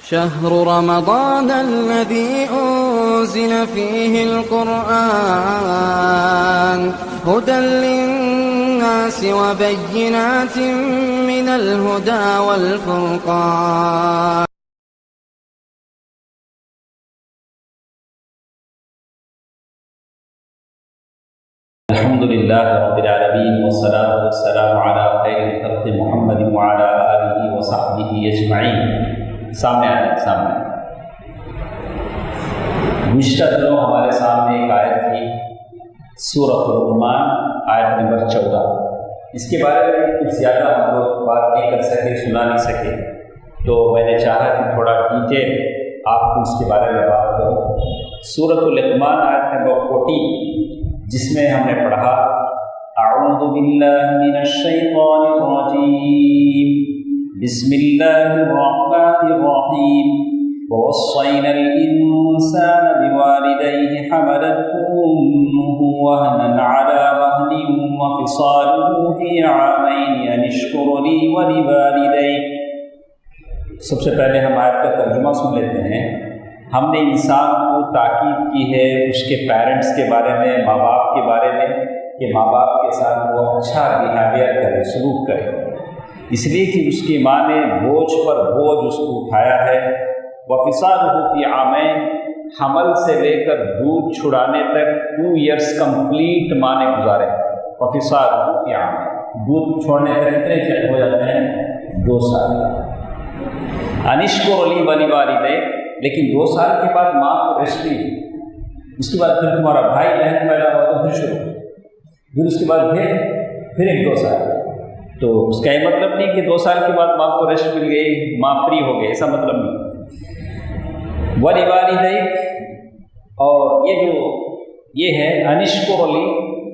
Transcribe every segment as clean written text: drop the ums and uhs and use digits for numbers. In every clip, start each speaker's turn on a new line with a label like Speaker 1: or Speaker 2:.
Speaker 1: شهر رمضان الذي أنزل فيه القرآن هدى للناس وبينات من الهدى والفرقان.
Speaker 2: الحمد لله رب العالمين والصلاة والسلام على خير خلق محمد وعلى آله وصحبه أجمعين. سامنے گزشتہ دنوں ہمارے سامنے ایک آیت تھی سورۃ لقمان، آیت نمبر 14. اس کے بارے میں کچھ زیادہ ہم لوگ بات نہیں کر سکے، سنا نہیں سکے، تو میں نے چاہا کہ تھوڑا ڈیٹیل آپ کو اس کے بارے میں بات کروں. سورۃ لقمان آیت نمبر 14 جس میں ہم نے پڑھا اعوذ باللہ من الشیطان الرجیم بسم اللہ الرحمن الرحیم ووصینا الانسان بوالدیہ حملته امه وهنا على وهن وفصاله في عامین ان اشکر لی ولوالدیک. سب سے پہلے ہم آیت کا ترجمہ سن لیتے ہیں. ہم نے انسان کو تاکید کی ہے اس کے پیرنٹس کے بارے میں، ماں باپ کے بارے میں، کہ ماں باپ کے ساتھ وہ اچھا بیہیویئر کرے، سلوک کرے، اس لیے کہ اس کی ماں نے بوجھ پر بوجھ اس کو اٹھایا ہے. وفصالہ فی عامین، حمل سے لے کر دودھ چھڑانے تک 2 ایئرس کمپلیٹ ماں نے گزارے. وفصالہ فی عامین، دودھ چھوڑنے تک کتنے ہو جاتے ہیں؟ 2 سال. ان اشکر لی ولوالدیک، لیکن 2 سال کے بعد ماں کو ریسٹ نہیں. اس کے بعد پھر تمہارا بھائی بہن پیدا ہوا تو پھر شروع، پھر اس کے بعد پھر ایک 2 سال. تو اس کا یہ مطلب نہیں کہ 2 سال کے بعد ماں کو ریسٹ مل گئی، ماں فری ہو گئی، ایسا مطلب نہیں. وَلِوَالِدَيْكَ، اور یہ ہے ان اشکر لی،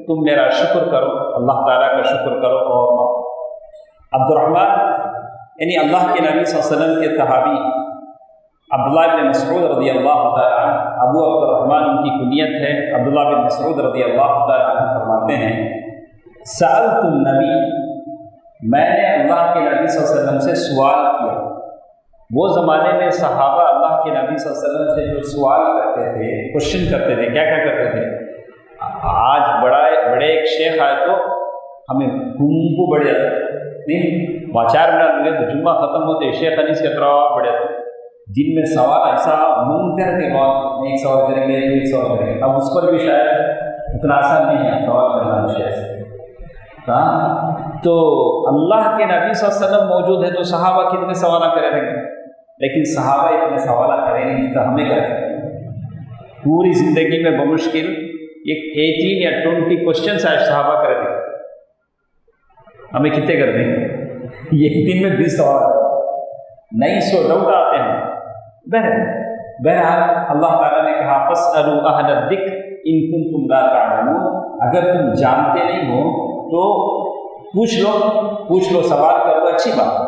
Speaker 2: تم میرا شکر کرو، اللہ تعالیٰ کا شکر کرو. اور عبد الرحمن یعنی اللہ کے نبی صلی اللہ علیہ وسلم کے صحابی عبداللہ بن مسعود رضی اللہ تعالیٰ عنہ، ابو عبد الرحمن ان کی کنیت ہے. عبداللہ بن مسعود رضی اللہ تعالیٰ عنہ فرماتے ہیں سألت النبی، میں نے اللہ کے نبی صلی اللہ علیہ وسلم سے سوال کیا. وہ زمانے میں صحابہ اللہ کے نبی صلی اللہ علیہ وسلم سے جو سوال کرتے تھے، کوشچن کرتے تھے، کیا کرتے تھے؟ آج بڑے ایک شیخ آئے تو ہمیں گھوم بڑھ جاتا ہے، نہیں 4 منٹ ملے تو جمعہ ختم ہوتے شیخ انیس کے طرح بڑھ جاتے. دن میں سوال ایسا منکر کے بعد ایک سوال کریں گے، ایک سوال کریں گے. اب اس پر بھی شاید اتنا آسان نہیں ہے سوال کرنا شیخ سے. تو اللہ کے نبی صلی اللہ علیہ وسلم موجود ہے تو صحابہ کتنے سوال کریں گے، لیکن صحابہ اتنے سوال کریں نہیں جتنا ہمیں کریں. پوری زندگی میں بمشکل 18 یا 20 کوشچنس آج صحابہ کریں گے، ہمیں کتنے کر دیں گے؟ ایک دن میں 20 سوال نہیں، 100 ڈاؤٹ آتے ہیں. بہرحال اللہ تعالیٰ نے کہا فاسألوا اہل الذکر ان کنتم لا تعلمون، اگر تم جانتے نہیں ہو تو پوچھ لو، سوال کرو، اچھی بات ہے.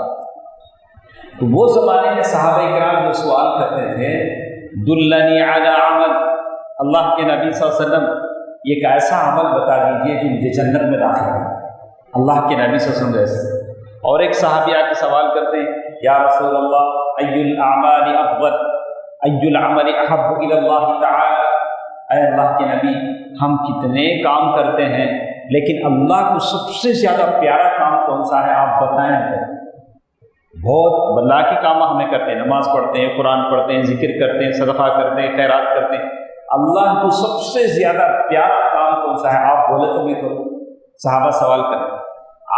Speaker 2: تو وہ زمانے میں صحابہ کرام جو سوال کرتے تھے دلنی علی عمل، اللہ کے نبی صلی اللہ علیہ وسلم ایک ایسا عمل بتا دیجیے جو مجھے جنت میں داخل ہے، اللہ کے نبی صلی اللہ علیہ وسلم جیسے. اور ایک صحابی آ کے سوال کرتے ہیں یا رسول اللہ ای الاعمال افضل، ای العمل احب الی اللہ تعالی، اے اللہ کے نبی ہم کتنے کام کرتے ہیں لیکن اللہ کو سب سے زیادہ پیارا کام کون سا ہے، آپ بتائیں. بہت اللہ کے کام ہمیں کرتے ہیں، نماز پڑھتے ہیں، قرآن پڑھتے ہیں، ذکر کرتے ہیں، صدقہ کرتے ہیں، خیرات کرتے ہیں. اللہ کو سب سے زیادہ پیارا کام کون سا ہے، آپ بولے تو میں تو صحابہ سوال کریں.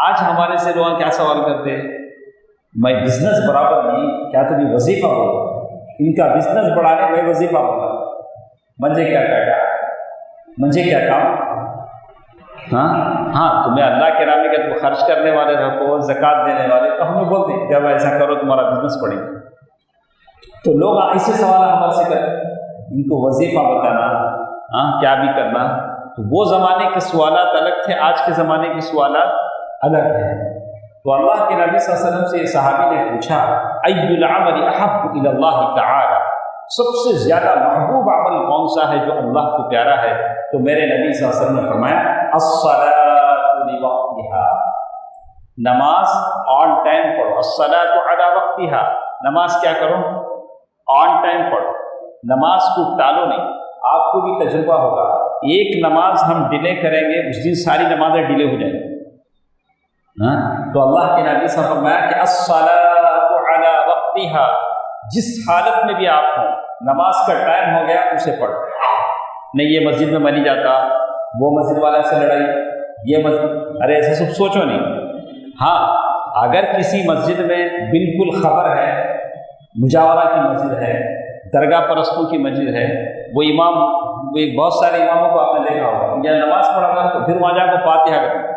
Speaker 2: آج ہمارے سے لوگ کیا سوال کرتے ہیں؟ میں بزنس برابر نہیں، کیا تمہیں وظیفہ ہو؟ ان کا بزنس بڑھانے میں وظیفہ ہوگا، مجھے کیا کام؟ ہاں تمہیں اللہ کے راہ میں کہ تم خرچ کرنے والے رکھو، زکوٰۃ دینے والے، تو ہمیں بولتے ہیں جب ایسا کرو تمہارا بزنس بڑھے گا. تو لوگ ایسے سوال ہمارے سے کرتے، ان کو وظیفہ بتانا، کیا بھی کرنا. تو وہ زمانے کے سوالات الگ تھے، آج کے زمانے کے سوالات الگ ہیں. تو اللہ کے نبی صلی اللہ علیہ وسلم سے یہ صحابی نے پوچھا ای العمل احب الی اللہ تعالی، سب سے زیادہ محبوب عمل کون سا ہے جو اللہ کو پیارا ہے؟ تو میرے نبی صلی اللہ علیہ وسلم نے فرمایا الصلاۃ لوقتها، نماز آن ٹائم پڑھو. الصلاۃ علی وقتها، نماز کیا کرو؟ آن ٹائم پڑھو، نماز کو ٹالو نہیں۔ آپ کو بھی تجربہ ہوگا، ایک نماز ہم ڈیلے کریں گے اس دن ساری نمازیں ڈیلے ہو جائیں گی۔ تو اللہ کے نبی صلی اللہ علیہ وسلم نے فرمایا کہ الصلاۃ علی وقتہا، جس حالت میں بھی آپ ہوں، نماز کا ٹائم ہو گیا اسے پڑھو۔ نہیں یہ مسجد میں نہیں جاتا، وہ مسجد والا سے لڑائی، یہ مسجد، ارے ایسے سب سوچو نہیں۔ ہاں اگر کسی مسجد میں بالکل خبر ہے، مجاورہ کی مسجد ہے، درگاہ پرستوں کی مسجد ہے، وہ امام، وہ بہت سارے اماموں کو آپ نے دیکھا ہوگا، یا نماز پڑھا گا تو پھر وہاں جا کے فاتحہ کریں،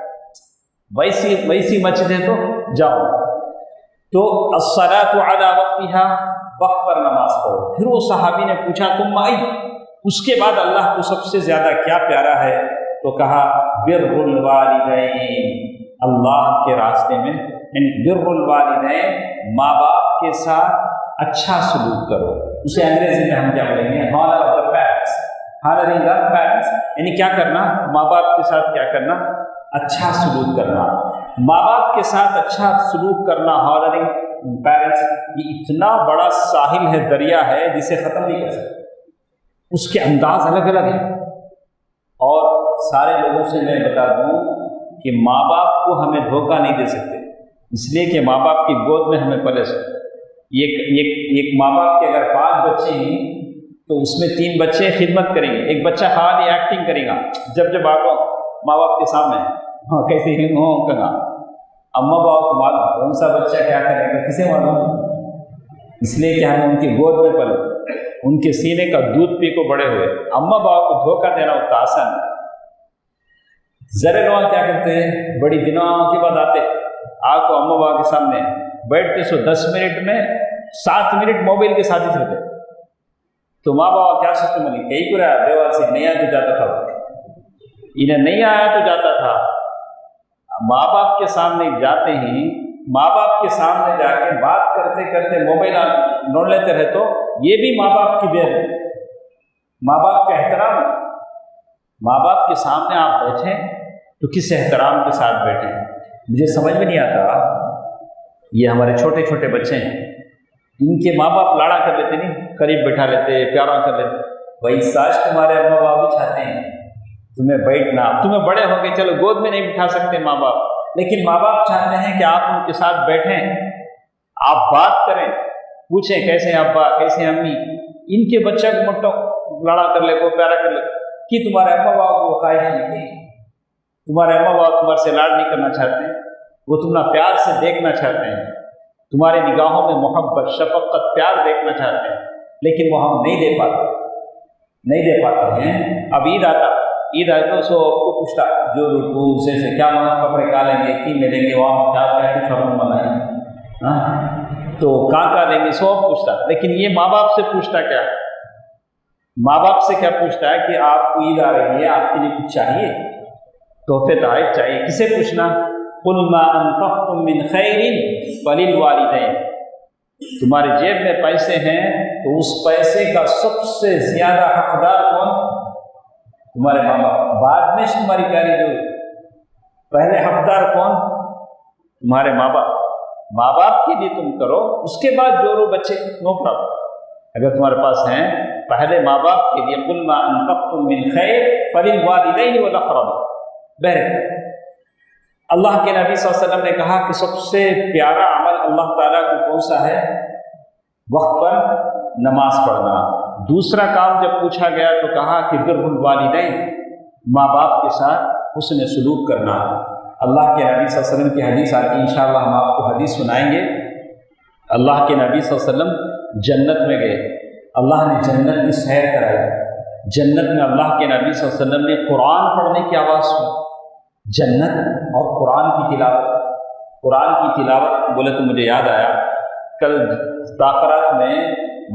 Speaker 2: ویسی مسجد ہے تو جاؤ۔ تو الصلاۃ علی وقتہا، وقت پر نماز پڑھو۔ پھر وہ صحابی نے پوچھا تم آئی، اس کے بعد اللہ کو سب سے زیادہ کیا پیارا ہے؟ تو کہا بر الوالدین، اللہ کے راستے میں، یعنی بر الوالدین، ماں باپ کے ساتھ اچھا سلوک کرو۔ اسے انگریزی میں ہم کیا بولیں گے؟ Honour of the parents, honouring the parents, یعنی کیا کرنا؟ ماں باپ کے ساتھ کیا کرنا؟ اچھا سلوک کرنا۔ ماں باپ کے ساتھ اچھا سلوک کرنا، ہانرنگ پیرنٹس، یہ اتنا بڑا ساحل ہے، دریا ہے، جسے ختم نہیں کر سکتے۔ اس کے انداز الگ الگ ہیں، اور سارے لوگوں سے میں بتا دوں کہ ماں باپ کو ہمیں دھوکہ نہیں دے سکتے، اس لیے کہ ماں باپ کی گود میں ہمیں پلے سکتے۔ ایک ماں باپ کے اگر 5 بچے ہیں تو اس میں 3 بچے خدمت کریں گے، ایک بچہ خالی ایکٹنگ کرے گا، جب آپ ماں باپ کے سامنے ہاں کیسے ہوں کہا، اماں باپ کو معلوم کون سا بچہ کیا کرے گا، کسے معلوم؟ اس لیے کہ ہم ان کی گود میں پلے، ان کے سینے کا دودھ پی کو بڑے ہوئے۔ اماں باپ کو دھوکہ دینا اتنا آسان ہے۔ ذرے لوگ کیا کرتے ہیں، بڑی دنوں کے بعد آتے، آپ کو اماں باپ کے سامنے بیٹھتے سو 10 منٹ میں 7 منٹ موبائل کے ساتھ ہی رہتے، تو ماں باپ کیا سوچتے منی کئی کو رہا دیوار سے نہیں آیا تو جاتا تھا، انہیں نہیں آیا تو جاتا تھا۔ ماں باپ کے سامنے جاتے ہیں، ماں باپ کے سامنے جا کے بات کرتے کرتے موبائل ڈھونڈ لیتے رہے، تو یہ بھی ماں باپ کی بے، ماں باپ کا احترام۔ ماں باپ کے سامنے آپ بیٹھیں تو کس احترام کے ساتھ بیٹھیں؟ مجھے سمجھ میں نہیں آتا، یہ ہمارے چھوٹے چھوٹے بچے ہیں، ان کے ماں باپ لاڑا کر لیتے، نہیں قریب بٹھا لیتے، پیارا کر لیتے۔ وہی ساج تمہارے اماں باپ بھی چاہتے ہیں تمہیں بیٹھنا، تمہیں بڑے ہو گئے، چلو گود میں نہیں بٹھا سکتے ماں باپ، لیکن ماں باپ چاہتے ہیں کہ آپ ان کے ساتھ بیٹھیں، آپ بات کریں، پوچھیں کیسے ہیں ابا، کیسے ہیں امی۔ ان کے بچہ کو مٹو لڑا کر لے کو، پیارا کر لے، کہ تمہارے اماں باپ کو خواہش نہیں تھی، تمہارے اماں باپ تمہارے سے لاڑ نہیں کرنا چاہتے، وہ تمہیں پیار سے دیکھنا چاہتے ہیں، تمہاری نگاہوں میں محبت، شفقت، پیار دیکھنا چاہتے ہیں، لیکن وہ ہم نہیں دے پاتے ہیں۔ اب عید آتا تو سو کو پوچھتا جو رکو سے کیا کپڑے کا لیں گے، کی ملیں گے، وہاں کیا کچھ ہم بنائیں، تو کہاں لیں گے، سو پوچھتا۔ لیکن یہ ماں باپ سے پوچھتا کیا؟ ماں باپ سے کیا پوچھتا ہے کہ آپ کو عید آ رہی ہے، آپ کے لیے کچھ چاہیے، تحفے تحائف چاہیے، کسے پوچھنا؟ قُلْ مَا أَنفَقْتُم مِّنْ خَيْرٍ فَلِلْوَالِدَيْنِ، تمہارے جیب میں پیسے ہیں تو اس پیسے کا سب سے زیادہ حقدار کون؟ تمہارے ماں باپ، بعد میں تمہاری پیاری جو، پہلے حقدار کون؟ تمہارے ماں باپ۔ ماں باپ کے لیے تم کرو، اس کے بعد جو بچے نو پرابلم، اگر تمہارے پاس ہیں، پہلے ماں باپ کے لیے قُلْ مَا أَنفَقْتُم مِّنْ خَيْرٍ فَلِلْوَالِدَيْنِ وَالْأَقْرَبِينَ۔ بہرحال اللہ کے نبی صلی اللہ علیہ وسلم نے کہا کہ سب سے پیارا عمل اللہ تعالیٰ کو کون سا ہے؟ وقت پر نماز پڑھنا۔ دوسرا کام جب پوچھا گیا تو کہا کہ بر الوالدین، ماں باپ کے ساتھ حسن سلوک کرنا۔ اللہ کے نبی صلی اللہ علیہ وسلم کی حدیث آتی ہے، انشاءاللہ ہم آپ کو حدیث سنائیں گے۔ اللہ کے نبی صلی اللہ علیہ وسلم جنت میں گئے، اللہ نے جنت کی سیر کرائی۔ جنت میں اللہ کے نبی صلی اللہ علیہ وسلم نے قرآن پڑھنے کی آواز سنی۔ جنت اور قرآن کی تلاوت، قرآن کی تلاوت بولے تو مجھے یاد آیا، کل تاخرات میں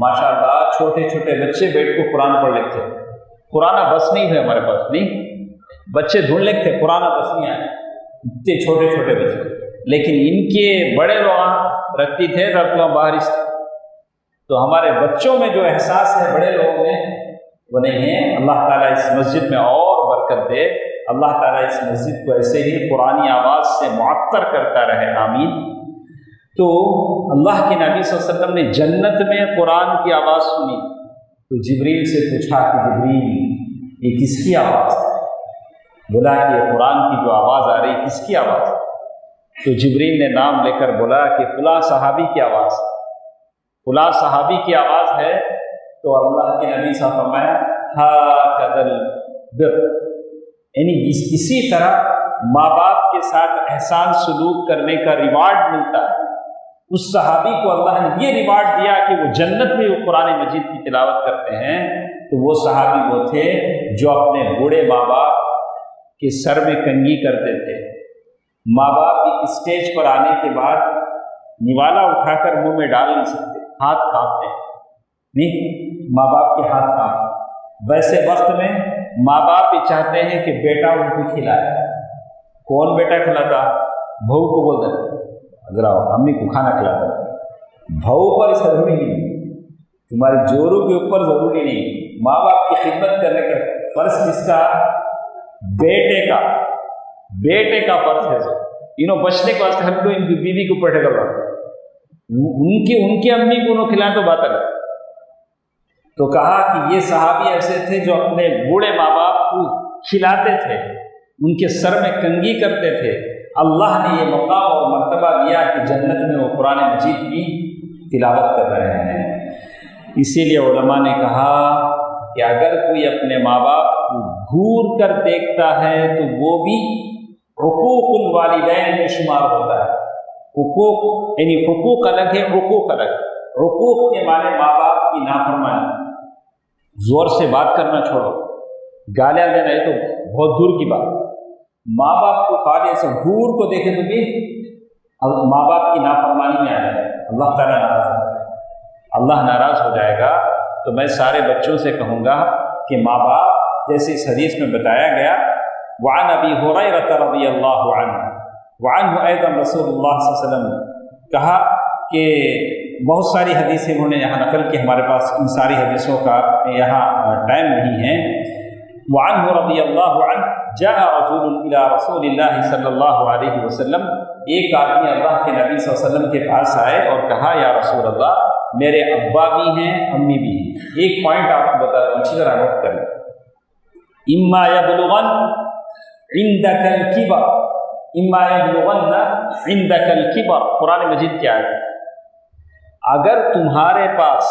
Speaker 2: ماشاءاللہ چھوٹے چھوٹے بچے بیٹھ کو قرآن پڑھ لیتے تھے۔ قرآن بس نہیں ہے ہمارے پاس، نہیں بچے ڈھونڈ لیتے تھے، قرآن بس نہیں آئے، اتنے چھوٹے چھوٹے بچے، لیکن ان کے بڑے لوگ رکھتی تھے، رب لوگ باہر اس، تو ہمارے بچوں میں جو احساس ہے بڑے لوگوں میں وہ نہیں ہے۔ اللہ تعالیٰ اس مسجد میں اور برکت دے، اللہ تعالیٰ اس مسجد کو ایسے ہی قرآنی آواز سے معطر کرتا رہے، آمین۔ تو اللہ کے نبی صلی اللہ علیہ وسلم نے جنت میں قرآن کی آواز سنی تو جبریل سے پوچھا کہ جبریل یہ کس کی آواز ہے؟ بولا کہ قرآن کی جو آواز آ رہی کس کی آواز ہے؟ تو جبریل نے نام لے کر بولا کہ فلاں صحابی کی آواز ہے، فلاں صحابی کی آواز ہے۔ تو اللہ کے نبی صلی اللہ علیہ وسلم فرمایا ہاکذا البر، یعنی اسی طرح ماں باپ کے ساتھ احسان سلوک کرنے کا ریوارڈ ملتا ہے۔ اس صحابی کو اللہ نے یہ ریوارڈ دیا کہ وہ جنت میں وہ قرآن مجید کی تلاوت کرتے ہیں۔ تو وہ صحابی وہ تھے جو اپنے بوڑھے ماں باپ کے سر میں کنگھی کرتے تھے۔ ماں باپ ایک اسٹیج پر آنے کے بعد نوالا اٹھا کر منہ میں ڈال نہیں سکتے، ہاتھ کانپتے نہیں، ماں باپ کے ہاتھ کانپتے۔ ویسے وقت میں ماں باپ یہ چاہتے ہیں کہ بیٹا ان کو کھلائے۔ کون بیٹا کھلاتا؟ بہو کو بولتا ہے ذرا امی کو کھانا کھلاتا ہے۔ بہو پر ضروری نہیں، تمہارے جوڑوں کے اوپر ضروری نہیں، ماں باپ کی خدمت کرنے کا فرض کس کا؟ بیٹے کا فرض ہے۔ انہوں بچنے کے واسطے ہم کو ان کی بیوی کے اوپر ٹھکر رہا، ان کی امی کو انہوں کھلائیں تو بات الگ۔ تو کہا کہ یہ صحابی ایسے تھے جو اپنے بوڑھے ماں باپ کو کھلاتے تھے، ان کے سر میں کنگھی کرتے تھے۔ اللہ نے یہ مقام اور مرتبہ دیا کہ جنت میں وہ قرآن مجید کی تلاوت کر رہے ہیں۔ اسی لیے علماء نے کہا کہ اگر کوئی اپنے ماں باپ کو گھور کر دیکھتا ہے تو وہ بھی حقوق الوالدین میں شمار ہوتا ہے۔ حقوق یعنی حقوق الگ ہے، حقوق الگ۔ حقوق کے معنی ماں باپ کی نافرمانی، زور سے بات کرنا چھوڑو، گالیاں دینا یہ تو بہت دور کی بات۔ ماں باپ کو خالی سے گھور کو دیکھے تو بھی ماں باپ کی نافرمانی میں آ جائے، اللہ تعالیٰ ناراض ہو جائے گا۔ اللہ ناراض ہو جائے گا تو میں سارے بچوں سے کہوں گا کہ ماں باپ جیسے اس حدیث میں بتایا گیا، وعن ابی ہریرہ رضی اللہ عنہ وعنہ ایضا رسول اللہ صلی اللہ علیہ وسلم، کہا کہ بہت ساری حدیثیں انہوں نے یہاں نقل کی، ہمارے پاس ان ساری حدیثوں کا یہاں ٹائم نہیں ہے۔ وعنہ رضی اللہ عنہ جاء رجل الى رسول اللہ صلی اللہ علیہ وسلم، ایک آدمی اللہ کے نبی صلی اللہ علیہ وسلم کے پاس آئے اور کہا یا رسول اللہ میرے ابا بھی ہیں امی بھی ہیں۔ ایک پوائنٹ آپ کو بتا دوں، اچھی طرح نوٹ کریں، اما یبلغن عندک الکبر، اما یبلغن عندک الکبر، قرآن مجید کی آیت ہے۔ اگر تمہارے پاس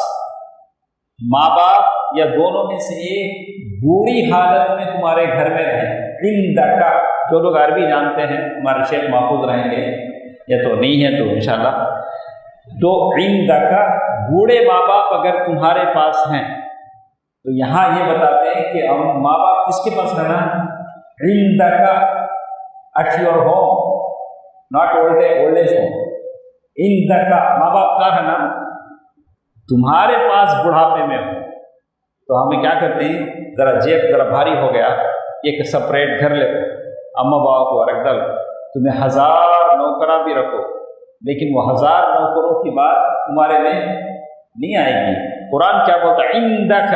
Speaker 2: ماں باپ یا دونوں میں سے ایک بوڑھی حالت میں تمہارے گھر میں رہیں، عندک، جو لوگ عربی جانتے ہیں ہمارے شیخ محفوظ رہیں گے، یا تو نہیں ہے تو انشاءاللہ، تو عندک بوڑھے ماں باپ اگر تمہارے پاس ہیں تو یہاں یہ بتاتے ہیں کہ ماں باپ کس کے پاس رہنا؟ عندک، at your home, not old age home۔ عندک ماں باپ کا رہنا تمہارے پاس بڑھاپے میں ہو تو ہمیں کیا کرتے ہیں، ذرا جیب ذرا بھاری ہو گیا، ایک سپریٹ گھر لے کر اماں بابا کو رکھ ڈال، تمہیں 1000 نوکرا بھی رکھو، لیکن وہ 1000 نوکروں کی بات تمہارے میں نہیں آئے گی۔ قرآن کیا بولتا ہے؟ عندک،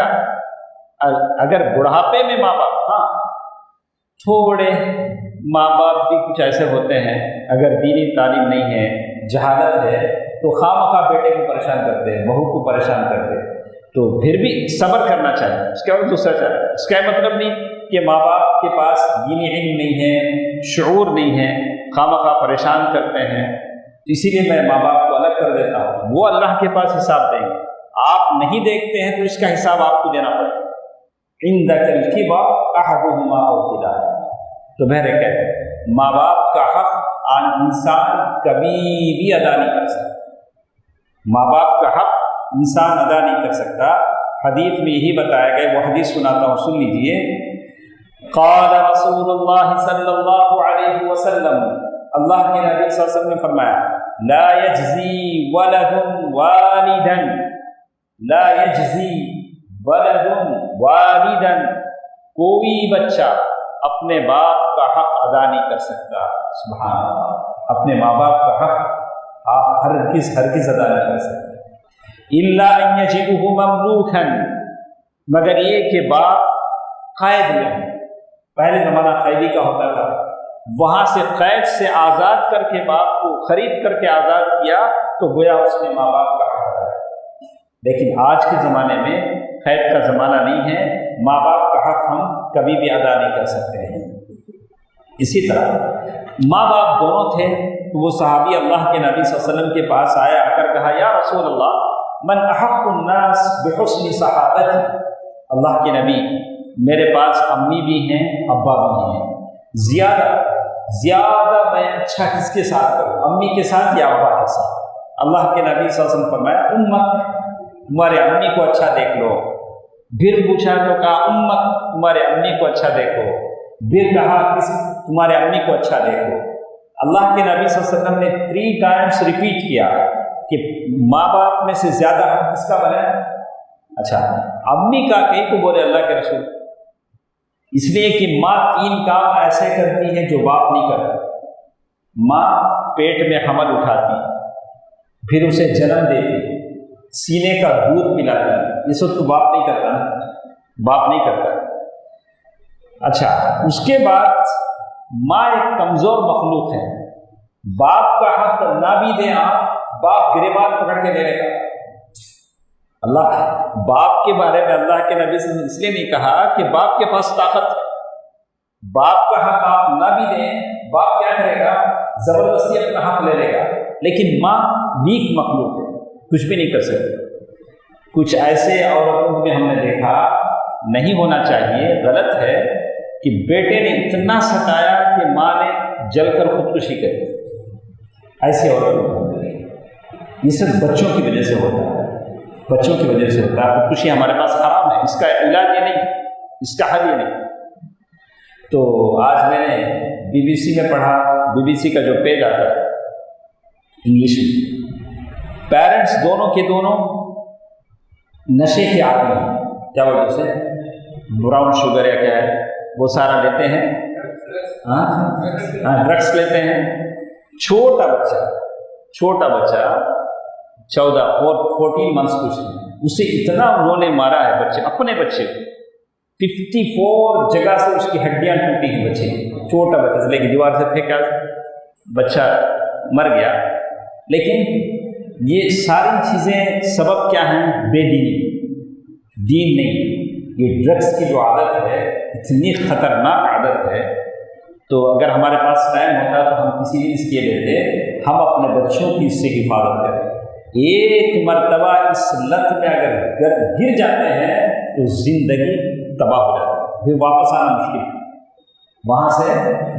Speaker 2: اگر بڑھاپے میں ماں باپ، ہاں تھوڑے ماں باپ بھی کچھ ایسے ہوتے ہیں اگر دینی تعلیم نہیں ہے، جہالت ہے، تو خواہ مخواہ بیٹے کو پریشان کرتے ہیں، بہو کو پریشان کرتے ہیں، تو پھر بھی صبر کرنا چاہیے۔ اس کا دوسرا چاہیے، اس کا مطلب نہیں کہ ماں باپ کے پاس دینی علم نہیں ہے، شعور نہیں ہے، خواہ مخواہ پریشان کرتے ہیں، اسی لیے میں ماں باپ کو الگ کر دیتا ہوں، وہ اللہ کے پاس حساب دیں گے، آپ نہیں دیکھتے ہیں تو اس کا حساب آپ کو دینا پڑے گا۔ عندک الکبر احدہما او کلاہما، تو بہرے کہتے ہیں ماں باپ کا حق انسان کبھی بھی ادا نہیں کر سکتا، ماں باپ کا حق انسان ادا نہیں کر سکتا۔ حدیث میں یہی بتایا گیا، وہ حدیث سناتا ہوں، سن لیجئے۔ قال رسول اللہ صلی اللہ علیہ وسلم، اللہ کے نبی صلی اللہ علیہ وسلم نے فرمایا، لا یجزی ولد والدا، لا یجزی ولد والدا، کوئی بچہ اپنے باپ کا حق ادا نہیں کر سکتا۔ سبحان اللہ، اپنے ماں باپ کا حق آپ ہرگز ادا نہیں کر سکتے۔ الا ان یجدہ مملوکا، مگر یہ کہ باپ قید میں ہو۔ پہلے زمانہ قیدی کا ہوتا تھا، وہاں سے قید سے آزاد کر کے باپ کو خرید کر کے آزاد کیا تو گویا اس نے ماں باپ کا حق ادا کیا۔ لیکن آج کے زمانے میں قید کا زمانہ نہیں ہے، ماں باپ کا حق ہم کبھی بھی ادا نہیں کر سکتے ہیں۔ اسی طرح ماں باپ دونوں تھے تو وہ صحابی اللہ کے نبی صلی اللہ علیہ وسلم کے پاس آیا کر کہا یا رسول اللہ من احق الناس بحسن صحابتی، اللہ کے نبی میرے پاس امی بھی ہیں ابا بھی ہیں، زیادہ میں اچھا کس کے ساتھ کروں، امی کے ساتھ یا ابا کے ساتھ؟ اللہ کے نبی صلی اللہ علیہ وسلم فرمایا امک، تمہارے امی کو اچھا دیکھ لو۔ پھر پوچھا تو کہا امک، تمہارے امی کو اچھا دیکھو۔ پھر کہا تمہارے امی کو اچھا دیکھو۔ اللہ کے نبی صلی اللہ علیہ وسلم نے 3 ٹائمز ریپیٹ کیا کہ ماں باپ میں سے زیادہ حق کس کا بنا ہے؟ اچھا امی کا کہیں کو بولے اللہ کے رسول؟ اس لیے کہ ماں 3 کام ایسے کرتی ہے جو باپ نہیں کرتا۔ ماں پیٹ میں حمل اٹھاتی، پھر اسے جنم دیتی، سینے کا دودھ پلاتی، یہ سب تو باپ نہیں کرتا نا، باپ نہیں کرتا۔ اچھا اس کے بعد ماں ایک کمزور مخلوق ہے، باپ کا حق نہ بھی دیں آپ، باپ گریبان پکڑ کے لے لے گا۔ اللہ باپ کے بارے میں اللہ کے نبی سے اس لیے نہیں کہا کہ باپ کے پاس طاقت ہے، باپ کا حق آپ نہ بھی دیں، باپ کیا کرے گا؟ زبردستی اپنا حق لے لے گا۔ لیکن ماں ویک مخلوق ہے، کچھ بھی نہیں کر سکتی۔ کچھ ایسے عورتوں میں ہم نے دیکھا، نہیں ہونا چاہیے، غلط ہے کہ بیٹے نے اتنا ستایا کہ ماں نے جل کر خودکشی کری۔ ایسے عورتوں، یہ سب بچوں کی وجہ سے ہوتا ہے، بچوں کی وجہ سے ہوتا ہے۔ خودکشی ہمارے پاس حرام ہے، اس کا علاج یہ نہیں، اس کا حل یہ نہیں۔ تو آج میں نے BBC میں پڑھا، BBC کا جو پیج آتا ہے انگلش میں، پیرنٹس دونوں کے دونوں نشے کے عادی ہیں، کیا وجہ سے؟ براؤن شوگر یا کیا ہے وہ سارا لیتے ہیں، ڈرگس لیتے ہیں۔ چھوٹا بچہ 14 منتھس کچھ، اسے اتنا انہوں نے مارا ہے، بچے اپنے بچے 54 جگہ سے اس کی ہڈیاں ٹوٹی ہیں، بچے چھوٹا بچہ سے لے کے دیوار سے پھینکا، بچہ مر گیا۔ لیکن یہ ساری چیزیں سبب کیا ہیں؟ بے دینی، دین نہیں۔ یہ ڈرگس کی جو عادت ہے اتنی خطرناک عادت ہے، تو اگر ہمارے پاس ٹائم ہوتا تو ہم کسی بھی اس کے لیتے، ہم اپنے بچوں کی اس سے حفاظت کریں۔ ایک مرتبہ اس لت میں اگر گر جاتے ہیں تو زندگی تباہ ہو جاتی ہے، پھر واپس آنا مشکل ہے۔ وہاں سے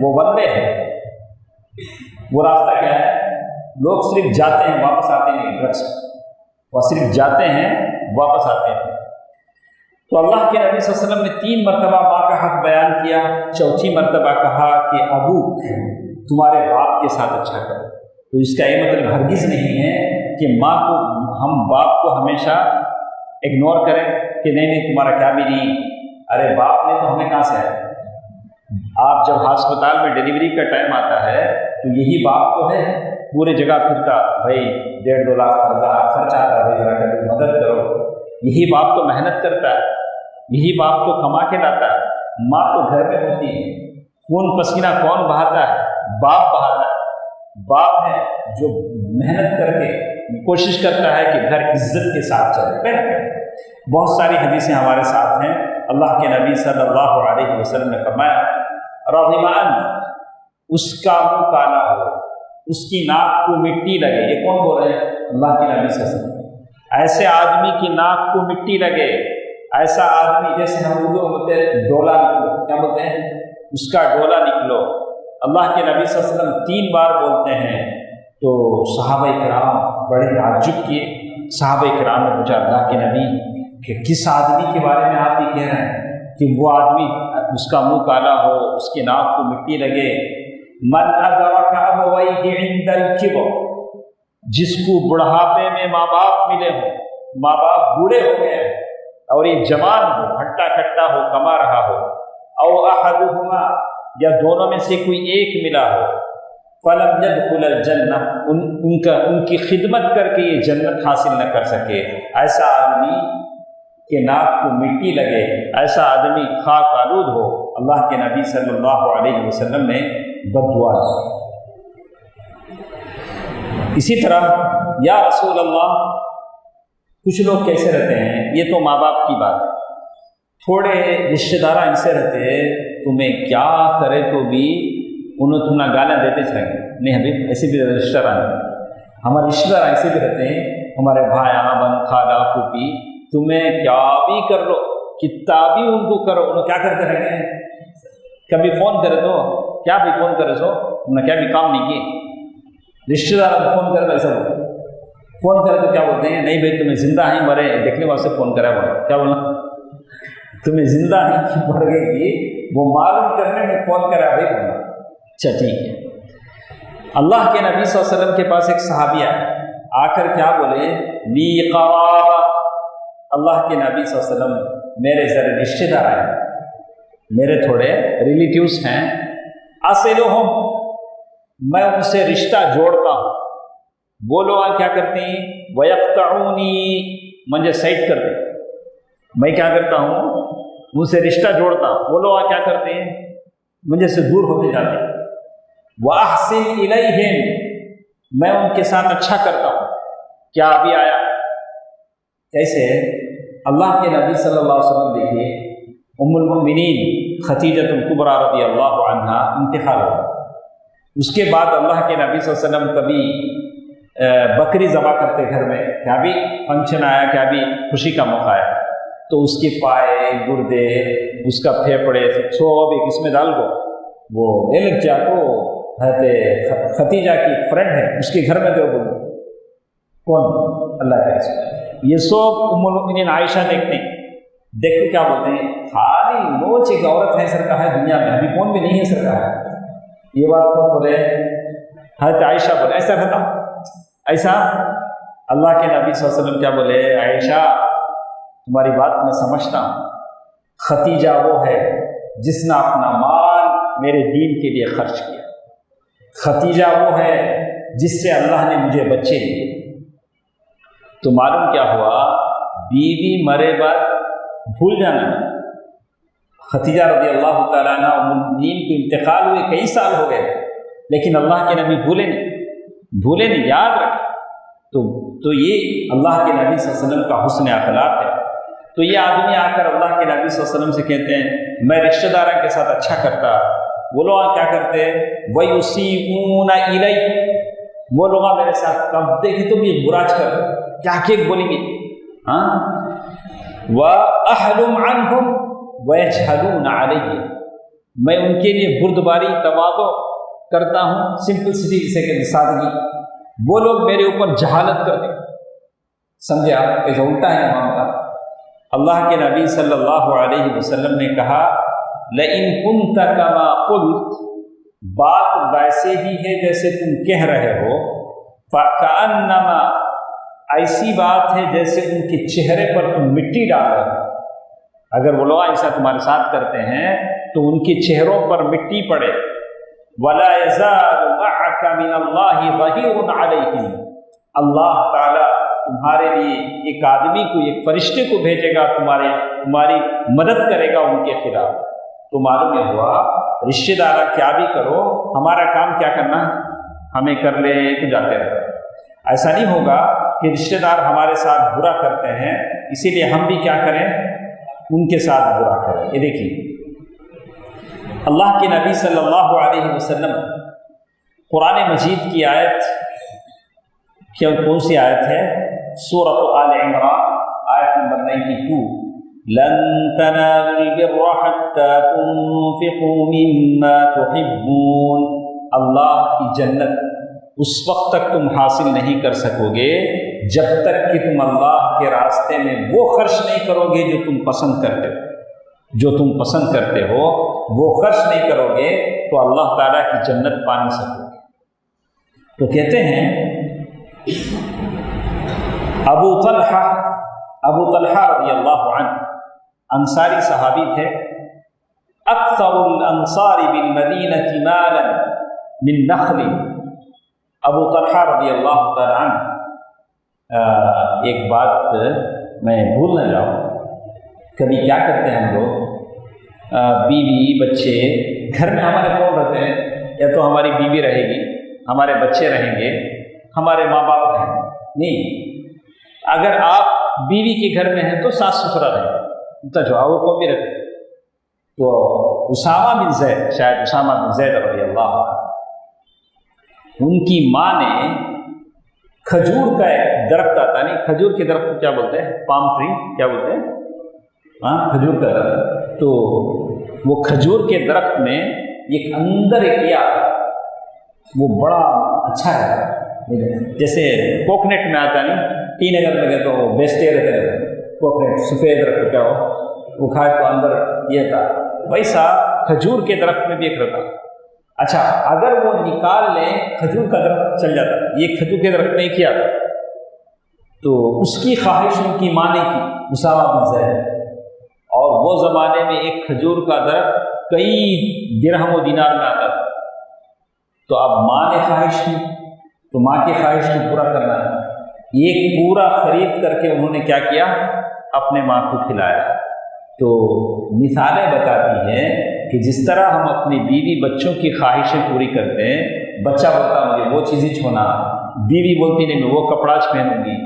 Speaker 2: وہ بندے ہیں، وہ راستہ کیا ہے؟ لوگ صرف جاتے ہیں واپس آتے نہیں، ڈرگس وہ صرف جاتے ہیں واپس آتے ہیں۔ تو اللہ کے نبی صلی اللہ علیہ وسلم نے 3 مرتبہ ماں کا حق بیان کیا، چوتھی مرتبہ کہا کہ ابو تمہارے باپ کے ساتھ اچھا کرو۔ تو اس کا یہ مطلب ہرگز نہیں ہے کہ ماں کو ہم باپ کو ہمیشہ اگنور کریں کہ نہیں تمہارا کیا بھی نہیں، ارے باپ نے تو ہمیں کہاں سے آیا۔ آپ جب ہسپتال میں ڈلیوری کا ٹائم آتا ہے تو یہی باپ تو ہے، پورے جگہ پھرتا، بھائی 1.5-2 لاکھ خرچ آتا ہے، بھائی مدد کرو۔ یہی باپ تو محنت کرتا ہے، یہی باپ تو کما کے لاتا ہے۔ ماں تو گھر میں ہوتی ہے، خون پسینہ کون بہاتا ہے؟ باپ بہاتا ہے۔ باپ ہے جو محنت کر کے کوشش کرتا ہے کہ گھر عزت کے ساتھ چلے۔ بہت ساری حدیثیں ہمارے ساتھ ہیں، اللہ کے نبی صلی اللہ علیہ وسلم نے فرمایا رغمان، اس کا منہ کالا ہو، اس کی ناک کو مٹی لگے۔ یہ کون بول رہے ہیں؟ اللہ کے نبی صلی اللہ علیہ وسلم۔ ایسے آدمی کی ناک کو مٹی لگے، ایسا آدمی جیسے ہم اردو بولتے ہیں ڈولا نکلو، کیا بولتے ہیں؟ اس کا ڈولا نکلو۔ اللہ کے نبی صلی اللہ علیہ وسلم 3 بار بولتے ہیں تو صحابہ کرام بڑے تعجب کیے۔ صحابہ کرام نے پوچھا اللہ کے نبی کہ کس آدمی کے بارے میں آپ یہ کہہ رہے ہیں کہ وہ آدمی اس کا منہ کالا ہو، اس کے ناک کو مٹی لگے؟ من ادرک ابویہ عند الکبر، جس کو بڑھاپے میں ماں باپ ملے ہوں، ماں باپ بوڑھے ہو گئے ہیں اور یہ جوان ہو، ہٹا کٹا ہو، کما رہا ہو، او احدہما، یا دونوں میں سے کوئی ایک ملا ہو، فلم يدخل الجنہ، ان کی خدمت کر کے یہ جنت حاصل نہ کر سکے، ایسا آدمی کہ ناک کو مٹی لگے، ایسا آدمی خاک آلود ہو۔ اللہ کے نبی صلی اللہ علیہ وسلم نے بد دعا دی۔ اسی طرح یا رسول اللہ، کچھ لوگ کیسے رہتے ہیں، یہ تو ماں باپ کی بات ہے، تھوڑے رشتہ دار ایسے رہتے ہیں تمہیں کیا کرے تو بھی انہیں تمہیں گالیاں دیتے چلیں گے۔ نہیں حبیب، ایسے بھی رشتہ دار ہیں، ہمارے رشتہ دار ایسے بھی رہتے ہیں، ہمارے بھائی بہن خالہ پھوپھی، تمہیں کیا بھی کر لو، کتنا بھی ان کو کرو، انہیں کیا کرتے رہتے ہیں، کبھی فون کرے تو کیا بھی فون کرے سو انہیں کیا بھی کام نہیں کیے۔ رشتہ دار فون کرے تو ایسا بولتے، فون کرے تو کیا بولتے ہیں، نہیں بھائی تمہیں زندہ ہیں مرے دیکھنے واسطے فون کرا، بولا کیا بولنا، تمہیں زندہ ہیں کہ مر گئے کہ وہ معلوم کرنے میں فون کرا بھائی بولنا۔ اچھا ٹھیک ہے۔ اللہ کے نبی صلی اللہ علیہ وسلم کے پاس ایک صحابی آیا، آ کر کیا بولے، لی قرابہ، اللہ کے نبی صلی اللہ علیہ وسلم میرے ذرے رشتہ دار آئے، میرے تھوڑے ریلیٹیوز ہیں، اصلہم، میں ان سے رشتہ جوڑتا ہوں۔ وہ لوگ کیا کرتے ہیں، ویقطعونی، مجھے سائڈ کرتے ہیں، میں کیا کرتا ہوں ان سے رشتہ جوڑتا ہوں، وہ لوگ کیا کرتے ہیں مجھے سے دور ہوتے جاتے ہیں۔ وَأَحْسِنْ إِلَيْهِمْ، میں ان کے ساتھ اچھا کرتا ہوں۔ کیا ابھی آیا کیسے اللہ کے نبی صلی اللہ علیہ وسلم دیکھیے، ام المؤمنین خدیجہ الکبریٰ رضی اللہ عنہا انتقال ہوا، اس کے بعد اللہ کے نبی صلی اللہ علیہ وسلم کبھی بکری ذبح کرتے گھر میں، کیا بھی فنکشن آیا، کیا بھی خوشی کا موقع آیا، تو اس کے پائے گردے اس کا پھیپڑے سب ایک اس میں ڈال دو، وہ لے لگ جا کو خدیجہ کی فرینڈ ہے اس کے گھر میں دو، بولو کون، اللہ کے رسول، یہ سب ام المؤمنین عائشہ دیکھتے ہیں، دیکھ کے کیا بولتے ہیں، خالی نوچ ایک عورت ہے سر کا ہے دنیا میں، ابھی کون بھی نہیں ہے سر کا ہے، یہ بات کون بولے، حضرت عائشہ بولے، ایسا بتا ایسا، اللہ کے نبی صلی اللہ علیہ وسلم کیا بولے، عائشہ تمہاری بات میں سمجھتا ہوں، خدیجہ وہ ہے جس نے اپنا مال میرے دین کے لیے خرچ کیا، خدیجہ وہ ہے جس سے اللہ نے مجھے بچے دیے۔ تو معلوم کیا ہوا، بیوی مرے بعد بھول جانا، خدیجہ رضی اللہ تعالیٰ عنہ ام المؤمنین کو انتقال ہوئے کئی سال ہو گئے، لیکن اللہ کے نبی بھولے نہیں، یاد رکھیں۔ تو یہ اللہ کے نبی صلی اللہ علیہ وسلم کا حسن اخلاق ہے۔ تو یہ آدمی آ کر اللہ کے نبی صلی اللہ علیہ وسلم سے کہتے ہیں میں رشتہ داروں کے ساتھ اچھا کرتا، وہ لوگ کیا کرتے وَيُسِيئُونَ إِلَيْهِ، وہ لوگ میرے ساتھ کب دیکھے تو بھی براج کر کیا بولیں گے، ہاں، وَأَحْلُمْ عَنْهُمْ وَيَجْهَلُونَ عَلَيَّ، میں ان کے لیے بردباری تواضع کرتا ہوں، سمپلسٹی جسے کہ سادگی، وہ لوگ میرے اوپر جہالت کرتے، سمجھے آپ، ایسا الٹا ہے معاملہ۔ اللہ کے نبی صلی اللہ علیہ وسلم نے کہا لَإِن كُنْتَ كَمَا قُلْتَ، بات ویسے ہی ہے جیسے تم کہہ رہے ہو، فَكَأَنَّمَا، ایسی بات ہے جیسے ان کے چہرے پر تم مٹی ڈال رہے ہو، اگر وہ لوگ ایسا تمہارے ساتھ کرتے ہیں تو ان کے چہروں پر مٹی پڑے، وَلَا يَزَالُ مَعَكَ مِنَ اللَّهِ ظَهِيرٌ عَلَيْهِمْ، اللہ تعالیٰ تمہارے لیے ایک آدمی کو، ایک فرشتے کو بھیجے گا، تمہاری مدد کرے گا ان کے خلاف۔ تو معلوم یہ ہوا رشتہ دار کیا بھی کرو، ہمارا کام کیا کرنا، ہمیں کر لے تو جاتے رہے، ایسا نہیں ہوگا کہ رشتہ دار ہمارے ساتھ برا کرتے ہیں اسی لیے ہم بھی کیا کریں ان کے ساتھ برا کریں۔ یہ دیکھیے اللہ کے نبی صلی اللہ علیہ وسلم قرآن مجید کی آیت کون سی آیت ہے، سورۃ آل عمران آیت نمبر 92، لن تنالوا البر حتى تنفقوا مما تحبون، اللہ کی جنت اس وقت تک تم حاصل نہیں کر سکو گے جب تک کہ تم اللہ کے راستے میں وہ خرچ نہیں کرو گے جو تم پسند کرتے ہو، وہ خرچ نہیں کرو گے تو اللہ تعالیٰ کی جنت پا نہیں سکو گے۔ تو کہتے ہیں ابو طلحہ رضی اللہ عنہ انصاری صحابی تھے، اکثر الانصار بالمدینہ مالا من نخل، ابو طلحہ رضی اللہ تعالیٰ عنہ، ایک بات میں بھول نہ جاؤں، کبھی کیا کرتے ہیں ہم لوگ، بیوی بچے گھر میں ہمارے کون رہتے ہیں، یا تو ہماری بیوی رہے گی، ہمارے بچے رہیں گے، ہمارے ماں باپ رہیں گے. نہیں، اگر آپ بیوی کے گھر میں ہیں تو ساس سسرا رہیں تو جو وہ کو بھی رکھے. تو اسامہ بن زید، شاید اسامہ بن زید رضی اللہ عنہ، ان کی ماں نے کھجور کا ایک درخت آتا، نہیں کھجور کے درخت کو کیا بولتے ہیں، پام ٹری کیا بولتے ہیں، ہاں کھجور کا درخت. تو وہ کھجور کے درخت میں ایک اندر ایک کیا وہ بڑا اچھا ہے، جیسے کوکنٹ میں آتا نہیں، ٹی نگر میں گئے تو بیچتے رہتے ہیں کوکنٹ، سفید رکھ کیا ہو وہ کھائے تو اندر یہ تھا، ویسا کھجور کے درخت میں بھی ایک رہتا. اچھا اگر وہ نکال لیں کھجور کا درخت چل جاتا، یہ کھجور کے درخت نہیں کیا تھا. تو اس کی خواہش ان کی ماں نے کی، اسامہ بن زید، اور وہ زمانے میں ایک کھجور کا درخت کئی درہم و دینار میں آتا تھا. تو اب ماں نے خواہش کی تو ماں کی خواہش کو پورا کرنا ہے. ایک پورا خرید کر کے انہوں نے کیا کیا، اپنے ماں کو کھلایا. تو مثالیں بتاتی ہیں کہ جس طرح ہم اپنی بیوی بچوں کی خواہشیں پوری کرتے ہیں، بچہ بولتا مجھے وہ چیزیں چھونا، بیوی بولتی نہیں میں وہ کپڑا پہنوں گی،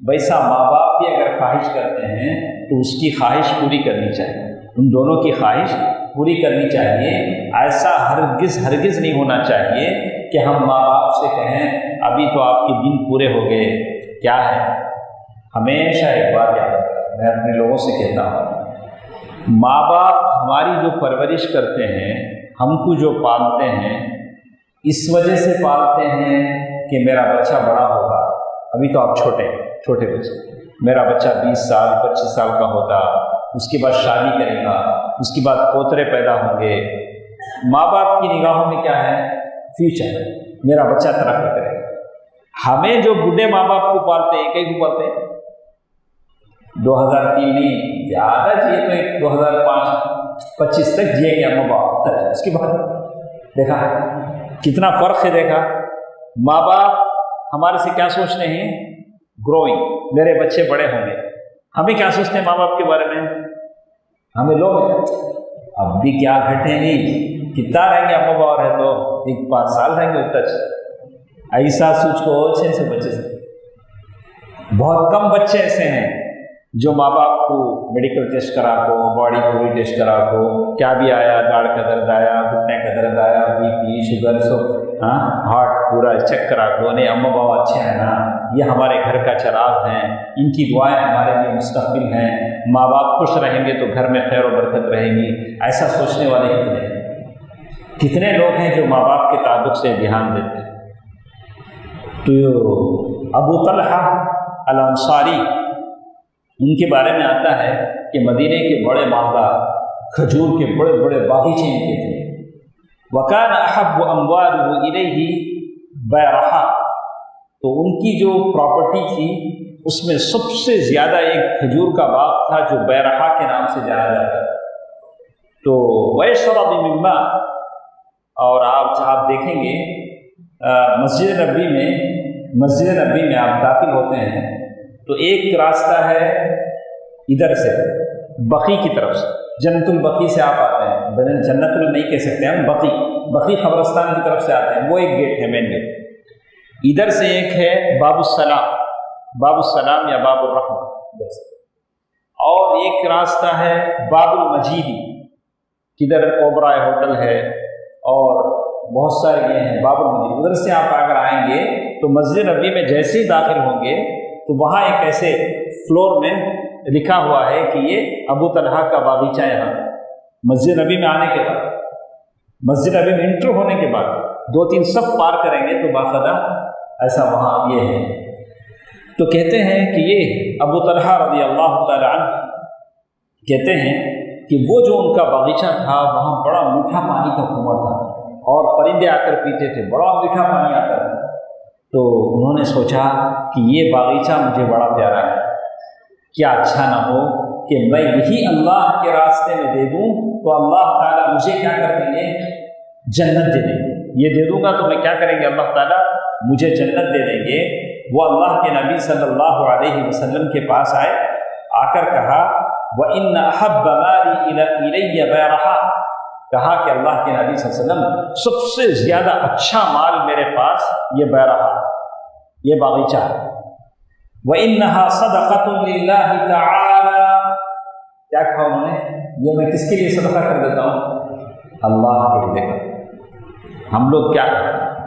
Speaker 2: ویسا ماں باپ بھی اگر خواہش کرتے ہیں تو اس کی خواہش پوری کرنی چاہیے، ان دونوں کی خواہش پوری کرنی چاہیے. ایسا ہرگز نہیں ہونا چاہیے کہ ہم ماں باپ سے کہیں ابھی تو آپ کے دن پورے ہو گئے. کیا ہے، ہمیشہ ایک بات یاد رکھیں، میں اپنے لوگوں سے کہتا ہوں، ماں باپ ہماری جو پرورش کرتے ہیں، ہم کو جو پالتے ہیں، اس وجہ سے پالتے ہیں کہ میرا بچہ بڑا ہوگا. ابھی تو آپ چھوٹے بچے، میرا بچہ 20 سال 25 سال کا ہوگا، اس کے بعد شادی کرے گا، اس کے بعد پوترے پیدا ہوں گے. ماں باپ کی نگاہوں میں کیا ہے، فیوچر، میرا بچہ ترقی کرے گا. ہمیں جو بوڑھے ماں باپ کو پالتے ہیں، کئی کو پالتے ہیں 2003 نہیں زیادہ جیے تو ایک 2025 تک جیے گیا ماں باپ تک. اس کے بعد دیکھا کتنا فرق ہے. دیکھا ماں باپ ہمارے سے کیا سوچتے ہیں، گروئنگ، میرے بچے بڑے ہوں گے. ہمیں کیا سوچتے ہیں ماں باپ کے بارے میں، ہمیں لوگ اب بھی کیا گھٹے نہیں، کتنا رہیں گے ابا باور ہے تو 1-5 سال رہیں گے تک. ایسا سوچ کو اچھے سے بچے سے بہت کم بچے ایسے ہیں جو ماں باپ کو میڈیکل ٹیسٹ کرا کو، باڈی پوری ٹیسٹ کرا کو، کیا بھی آیا، داڑھ کا درد آیا، گھٹنے کا درد آیا، بی پی شوگر سب ہارٹ پورا چیک کرا کو، نہیں اماں بابا اچھے ہیں نا، یہ ہمارے گھر کا چراغ ہیں، ان کی دعائیں ہمارے لیے مستقبل ہیں، ماں باپ خوش رہیں گے تو گھر میں خیر و برکت رہے گی. ایسا سوچنے والے کتنے لوگ ہیں جو ماں باپ کے تعلق سے دھیان دیتے ہیں. تو ابو طلحہ الانصاری، ان کے بارے میں آتا ہے کہ مدینے کے بڑے مالدار، کھجور کے بڑے بڑے باغیچے ان کے تھے. وکان احب اموالہ الیہ بیرحا، تو ان کی جو پراپرٹی تھی اس میں سب سے زیادہ ایک کھجور کا باغ تھا جو بیرحا کے نام سے جانا جاتا تھا. تو ویشرب من ماء، اور آپ دیکھیں گے مسجد نبوی میں آپ داخل ہوتے ہیں تو ایک راستہ ہے ادھر سے بقی کی طرف سے، جنت البقی سے آپ آتے ہیں، جنت ال نہیں کہہ سکتے ہم، بقی قبرستان کی طرف سے آتے ہیں، وہ ایک گیٹ ہے، مین گیٹ. ادھر سے ایک ہے باب السلام یا باب الرحمہ، اور ایک راستہ ہے باب المجید، کدھر اوبرائے ہوٹل ہے اور بہت سارے یہ ہیں باب المجید. ادھر سے آپ اگر آئیں گے تو مسجد نبوی میں جیسے ہی داخل ہوں گے تو وہاں ایک ایسے فلور میں لکھا ہوا ہے کہ یہ ابو طلحہ کا باغیچہ یہاں تھا. مسجد نبوی میں آنے کے بعد، مسجد نبوی میں انٹر ہونے کے بعد 2-3 صف پار کریں گے تو باقاعدہ ایسا وہاں یہ ہے. تو کہتے ہیں کہ یہ ابو طلحہ رضی اللہ تعالی عنہ کہتے ہیں کہ وہ جو ان کا باغیچہ تھا وہاں بڑا میٹھا پانی کا کنواں تھا اور پرندے آ کر پیتے تھے، بڑا میٹھا پانی آتا تھا. تو انہوں نے سوچا کہ یہ باغیچہ مجھے بڑا پیارا ہے، کیا اچھا نہ ہو کہ میں یہی اللہ کے راستے میں دے دوں تو اللہ تعالیٰ مجھے کیا کر دیں گے، جنت دے دیں گے. یہ دے دوں گا تو میں کیا کریں گے، اللہ تعالیٰ مجھے جنت دے دیں گے. وہ اللہ کے نبی صلی اللہ علیہ وسلم کے پاس آئے، آ کر کہا وَإِنَّ أَحَبَّ مَالِي إِلَيَّ بَيْرَحَا، کہا کہ اللہ کے نبی صلی اللہ علیہ وسلم سب سے زیادہ اچھا مال میرے پاس یہ بیرہا، یہ باغیچہ ہے۔ وَإِنَّهَا صَدَقَةٌ لِلَّهِ تَعَالَى، کیا کہا انہوں نے؟ یہ میں کس کے لیے صدقہ کر دیتا ہوں؟ اللہ کے لیے۔ ہم لوگ کیا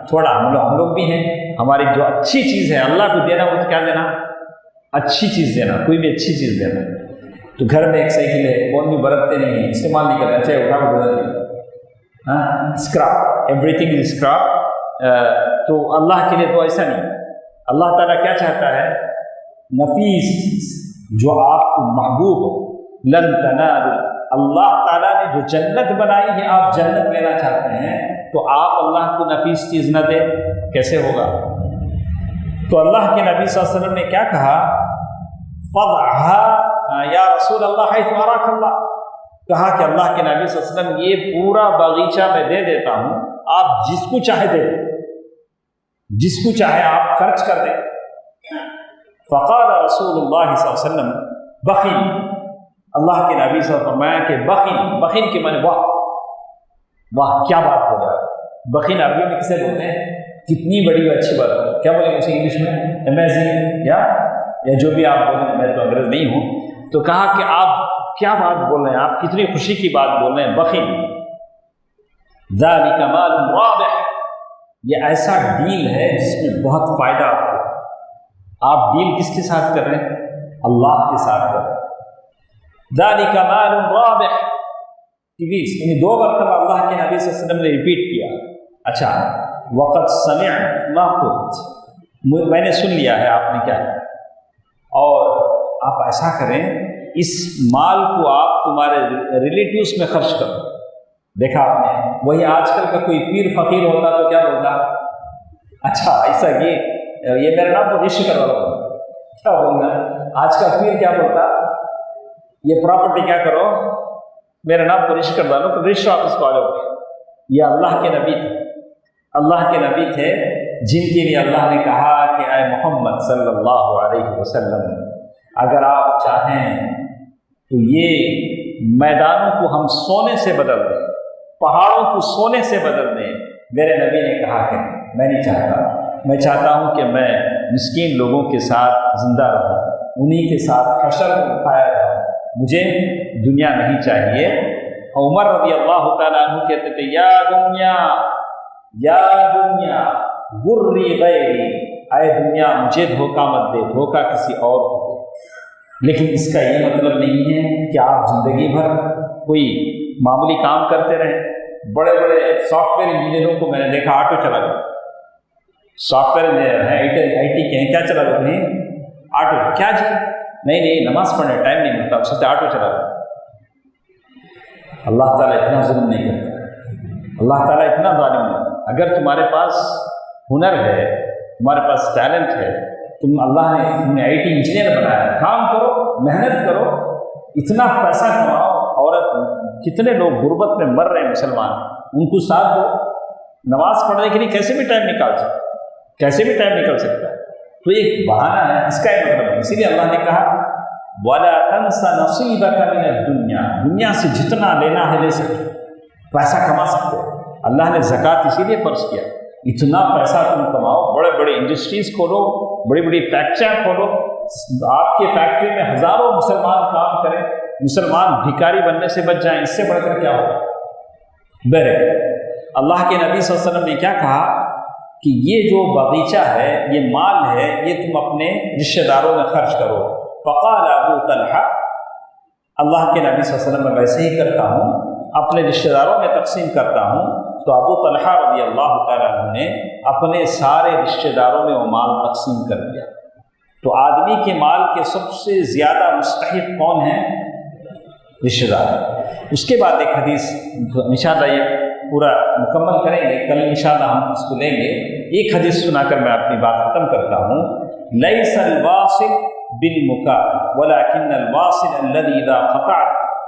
Speaker 2: تھوڑا ہم لوگ بھی ہیں، ہماری جو اچھی چیز ہے اللہ کو دینا، وہ کیا دینا؟ اچھی چیز دینا، کوئی بھی اچھی چیز دینا۔ تو گھر میں ایک سائیکل ہے، کون بھی برتتے نہیں ہیں، استعمال نہیں کرتے، اچھا اٹھا کے گزر دیں، ہاں اسکراپ، ایوری تھنگ از اسکراپ۔ تو اللہ کے لیے تو ایسا نہیں۔ اللہ تعالیٰ کیا چاہتا ہے؟ نفیس چیز جو آپ کو محبوب ہو۔ لن تنالوا، اللہ تعالیٰ نے جو جنت بنائی ہے، آپ جنت لینا چاہتے ہیں تو آپ اللہ کو نفیس چیز نہ دیں، کیسے ہوگا؟ تو اللہ کے نبی صلی اللہ علیہ وسلم نے کیا کہا؟ فَضْعَهَا یا رسول اللہ حیث اراک اللہ، کہا کہ اللہ کے نبی صلی اللہ علیہ وسلم یہ پورا باغیچہ میں دے دیتا ہوں، آپ جس کو چاہے دے دیں، جس کو چاہے آپ خرچ کر دیں۔ فقال رسول اللہ صلی اللہ علیہ وسلم بخیل، اللہ کے نبی صلی اللہ علیہ وسلم فرمایا کہ بخیل کے معنی واہ کیا بات ہو رہا ہے۔ بخیل عربی میں کسے بولتے ہیں؟ کتنی بڑی و اچھی بات ہے، کیا بولیں گے اسے انگلش میں؟ امیزنگ یا جو بھی آپ بولیں، میں تو انگریز نہیں ہوں۔ تو کہا کہ آپ کیا بات بول رہے ہیں، آپ کتنی خوشی کی بات بول رہے ہیں، بخیل۔ ذَلِكَ مَالٌ رَابِحٌ، یہ ایسا ڈیل ہے جس میں بہت فائدہ آپ کو۔ آپ ڈیل کس کے ساتھ کر رہے ہیں؟ اللہ کے ساتھ کر رہے ہیں۔ ذَلِكَ مَالٌ رَابِحٌ، یعنی دو مرتبہ اللہ کے نبی صلی اللہ علیہ وسلم نے ریپیٹ کیا۔ اچھا، وقت سمعت ما قلت، میں نے سن لیا ہے آپ نے کیا ہے، اور آپ ایسا کریں اس مال کو آپ تمہارے ریلیٹیوز میں خرچ کرو۔ دیکھا آپ نے، وہی آج کل کا کوئی پیر فقیر ہوتا تو کیا بولتا؟ اچھا ایسا یہ میرا نام کو رشتے کروا دو، کیا بولنا؟ آج کا پیر کیا بولتا؟ یہ پراپرٹی کیا کرو، میرے نام کو رشتے کروا دو، تو رشتے آفس کو آ جاؤ۔ یہ اللہ کے نبی تھے، اللہ کے نبی تھے جن کے لیے اللہ نے کہا کہ اے محمد صلی اللہ علیہ وسلم، اگر آپ چاہیں تو یہ میدانوں کو ہم سونے سے بدل دیں، پہاڑوں کو سونے سے بدل دیں۔ میرے نبی نے کہا کہ میں نہیں چاہتا، میں چاہتا ہوں کہ میں مسکین لوگوں کے ساتھ زندہ رہوں، انہی کے ساتھ حشر کو اٹھایا جاؤں، مجھے دنیا نہیں چاہیے۔ عمر رضی اللہ تعالیٰ عنہ کہتے تھے یا دنیا غری غیری، اے دنیا مجھے دھوکہ مت دے، دھوکہ کسی اور کو دے۔ لیکن اس کا یہ مطلب نہیں ہے کہ آپ زندگی بھر کوئی معمولی کام کرتے رہیں۔ بڑے بڑے سافٹ ویئر انجینئروں کو میں نے دیکھا آٹو چلا گیا، سافٹ ویئر انجینئر ہیں، آئی ٹی کے ہیں، کیا چلا گیا نہیں آٹو، کیا جی نہیں نماز پڑھنے ٹائم نہیں ملتا، اس سے آٹو چلا گیا۔ اللہ تعالیٰ اتنا ظلم نہیں کرتا، اللہ تعالیٰ اتنا ظالم نہیں۔ اگر تمہارے پاس ہنر ہے، تمہارے پاس ٹیلنٹ ہے، اللہ نے تمہیں آئی ٹی انجینئر بنایا ہے، کام کرو، محنت کرو، اتنا پیسہ کماؤ۔ عورت کتنے لوگ غربت میں مر رہے ہیں مسلمان، ان کو ساتھ دو، نماز پڑھنے کے لیے کیسے بھی ٹائم نکال سکتا ہے، تو ایک بہانہ ہے، اس کا یہ مطلب ہے۔ اسی لیے اللہ نے کہا وَلَا تَنْسَ نَصِيبَكَ مِنَ الدُّنْيَا، دنیا سے جتنا لینا ہے لے سکتے، پیسہ کما سکتے ہو۔ اللہ نے زکوٰۃ اسی لیے فرض کیا، اتنا پیسہ تم کماؤ، بڑے بڑے انڈسٹریز کھولو، بڑی بڑی فیکٹریاں کھولو، آپ کے فیکٹری میں ہزاروں مسلمان کام کریں، مسلمان بھکاری بننے سے بچ جائیں، اس سے بڑھ کر کیا ہوگا؟ بہرحال اللہ کے نبی صلی اللہ علیہ وسلم نے کیا کہا کہ یہ جو باغیچہ ہے، یہ مال ہے، یہ تم اپنے رشتہ داروں میں خرچ کرو۔ فقال ابو طلحہ، اللہ کے نبی صلی اللہ علیہ وسلم میں ویسے ہی کرتا ہوں، اپنے رشتہ داروں میں تقسیم کرتا ہوں۔ تو ابو طلحہ رضی اللہ تعالیٰ عنہ نے اپنے سارے رشتہ داروں میں وہ مال تقسیم کر دیا۔ تو آدمی کے مال کے سب سے زیادہ مستحق کون ہیں؟ رشتہ دار۔ اس کے بعد ایک حدیث انشاءاللہ یہ پورا مکمل کریں گے، کل انشاءاللہ ہم اس کو لیں گے۔ ایک حدیث سنا کر میں اپنی بات ختم کرتا ہوں۔ لیس الواصل بالمکافئ ولکن الواصل الذی اذا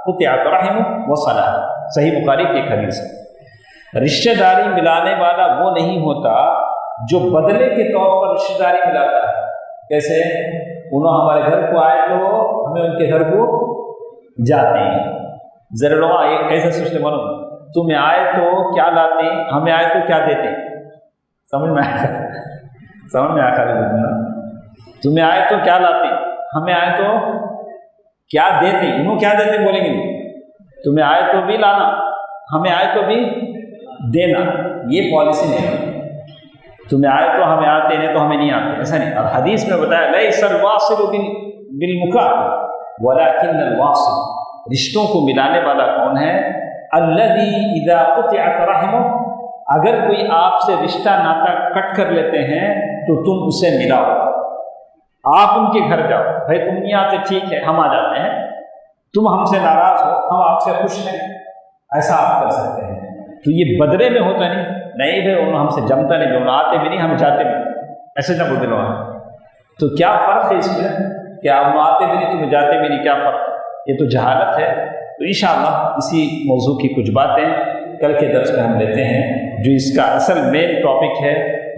Speaker 2: قطعت رحمہ وصلہ، صحیح بخاری کی ایک حدیث ہے۔ رشتہ داری ملانے والا وہ نہیں ہوتا جو بدلے کے طور پر رشتہ داری ملاتا ہے۔ کیسے؟ انہوں ہمارے گھر کو آئے تو ہمیں ان کے گھر کو جاتے ہیں، ذرا یہ کیسے سوچتے مانو، تمہیں آئے تو کیا لاتے، ہمیں آئے تو کیا دیتے؟ سمجھ میں آیا؟ سمجھ میں آیا؟ تمہیں آئے تو کیا لاتے، ہمیں آئے تو کیا دیتے؟ انہوں کیا دیتے بولیں گے، تمہیں آئے تو بھی لانا، ہمیں آئے تو بھی دینا. یہ پالیسی نہیں، تمہیں آئے تو ہمیں آتے، نہیں تو ہمیں نہیں آتے، ایسا نہیں. اب حدیث میں بتایا لیس الواصل بالمکافئ ولکن الواصل، رشتوں کو ملانے والا کون ہے؟ الذی اذا قطعت رحمہ، اگر کوئی آپ سے رشتہ ناتا کٹ کر لیتے ہیں تو تم اسے ملاؤ. آپ ان کے گھر جاؤ، بھائی تم نہیں آتے ٹھیک ہے ہم آ جاتے ہیں، تم ہم سے ناراض ہو ہم آپ سے خوش ہیں، ایسا آپ کر سکتے ہیں. تو یہ بدلے میں ہوتا نہیں بھائی انہوں ہم سے جمتا نہیں، انہوں آتے بھی نہیں ہم جاتے بھی نہیں، ایسے نہ بدلو. تو کیا فرق ہے اس میں کہ آپ آتے بھی نہیں تمہیں جاتے بھی نہیں، کیا فرق ہے؟ یہ تو جہالت ہے. تو انشاءاللہ اسی موضوع کی کچھ باتیں کل کے درس میں ہم لیتے ہیں. جو اس کا اصل مین ٹاپک ہے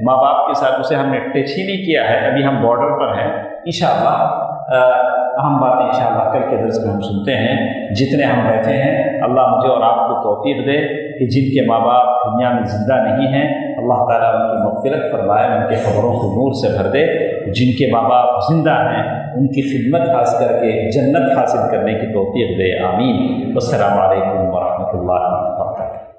Speaker 2: ماں باپ کے ساتھ، اسے ہم نے ٹچ ہی نہیں کیا ہے، ابھی ہم بارڈر پر ہیں. انشاءاللہ اہم باتیں انشاءاللہ کل کے درس میں ہم سنتے ہیں. جتنے ہم بیٹھے ہیں اللہ مجھے اور آپ کو توفیق دے کہ جن کے ماں باپ دنیا میں زندہ نہیں ہیں اللہ تعالیٰ ان کی مغفرت فرمائے، ان کے قبروں کو نور سے بھر دے. جن کے ماں باپ زندہ ہیں ان کی خدمت حاصل کر کے جنت حاصل کرنے کی توفیق دے. آمین. والسلام علیکم ورحمۃ اللہ وبرکاتہ.